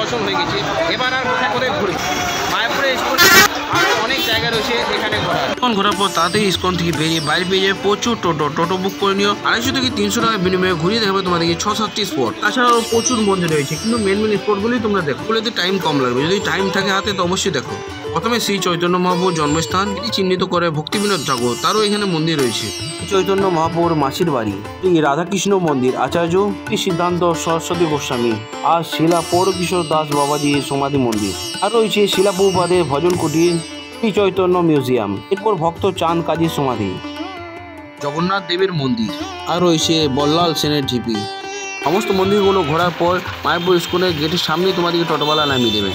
দর্শন হয়ে গেছে। এবার আর কোথায় কোথায় ঘুরে মায়াপুরে অনেক জায়গা রয়েছে এখানে ঘোরা। এখন ঘোরার পর তাড়াতাড়ি ইসকন থেকে বেরিয়ে বাইরে পেয়ে যাবে প্রচুর টোটো বুক করে নিও। 250 থেকে 300 টাকা বিনিময়ে ঘুরিয়ে দেখাবে তোমাদেরকে 6-7টি স্পট। তাছাড়াও প্রচুর মন্দির রয়েছে, কিন্তু মেন স্পটগুলি তোমরা দেখো, বলেতে টাইম কম লাগবে। যদি টাইম থাকে হাতে তো অবশ্যই দেখো। প্রথমে শ্রী চৈতন্য মহাপ্রভুর জন্মস্থান, এটি চিহ্নিত করে ভক্তি বিনোদ ঠাকুর, তারও এখানে মন্দির রয়েছে। চৈতন্য মহাপ্রভুর মাসির বাড়ি, রাধাকৃষ্ণ মন্দির, আচার্য সিদ্ধান্ত সরস্বতী গোস্বামী আর শিলা পৌরকিশোর দাস বাবাজির সমাধি মন্দির। আর রয়েছে শিলা প্রভুপাদের ভজন কুটির, শ্রী চৈতন্য মিউজিয়াম, এরপর ভক্ত চাঁদ কাজীর সমাধি, জগন্নাথ দেবের মন্দির, আর রয়েছে বল্লাল সেনের ঢিপি। সমস্ত মন্দিরগুলো ঘোরার পর মায়াপুর স্কুলের গেটের সামনেই তোমাদেরকে টোটোওয়ালা নামিয়ে দেবে।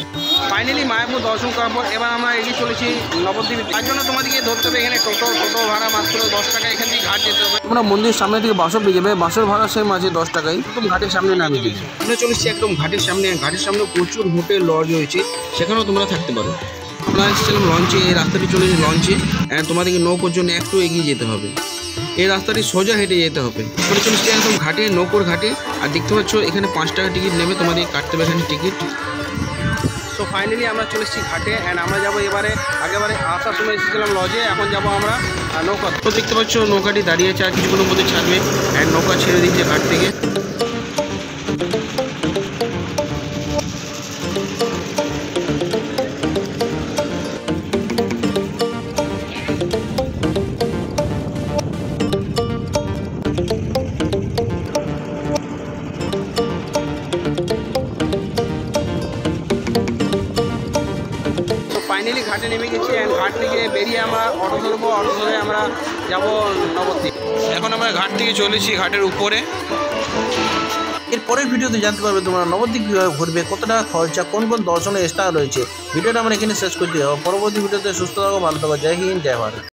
ফাইনালি মায়াপুর দর্শন করার পর এবার আমরা এগিয়ে চলেছি নবদ্বীপ। তার জন্য তোমাদেরকে ধরতে হবে এখানে টোটো ভাড়া মাত্র 10 টাকা। এখান থেকে ঘাট যেতে হবে। তোমরা মন্দিরের সামনে থেকে বাসও পেয়ে যাবে, বাসের ভাড়া সেম আছে 10 টাকায়। একদম ঘাটের সামনে নামিয়ে দেবে। আমরা চলেছি একদম ঘাটের সামনে। ঘাটের সামনে প্রচুর হোটেল লজ রয়েছে, সেখানেও তোমরা থাকতে পারো। আমরা এসেছিলাম লঞ্চে, এই রাস্তাটি চলেছে লঞ্চে। তোমাদেরকে নৌকোর জন্য একটু এগিয়ে যেতে হবে। এই রাস্তাটি সোজা হেঁটে যেতে হবে। চলে চলেছি একদম ঘাটে, নৌকোর ঘাটে। আর দেখতে পাচ্ছ এখানে 5 টাকা টিকিট নেবে, তোমাদের কাটতে হবে এখানে টিকিট। সো ফাইনালি আমরা চলে এসেছি ঘাটে। আমরা যাবো এবারে, আগেবারে আসার সময় এসেছিলাম লজে, এখন যাবো আমরা নৌকা। তো দেখতে পাচ্ছ নৌকাটি দাঁড়িয়ে আছে, আর কিছুক্ষণের মধ্যে ছাড়বে। নৌকা ছেড়ে দিচ্ছে ঘাট থেকে। ফাইনালি ঘাটে নেমে গেছি। ঘাট থেকে বেরিয়ে আমরা অটো ধরবো, অটো ধরে আমরা যাব নবদ্বীপ। এখন আমরা ঘাট থেকে চলেছি ঘাটের উপরে। এর পরের ভিডিওতে জানতে পারবে তোমরা নবদ্বীপ কীভাবে ঘুরবে, কত টাকা খরচা, কোন দর্শনের স্থান রয়েছে। ভিডিওটা আমরা এখানে শেষ করতে হবে। পরবর্তী ভিডিওতে সুস্থ থাকো, ভালো থাকো। জয় হিন্দ, জয় ভারত।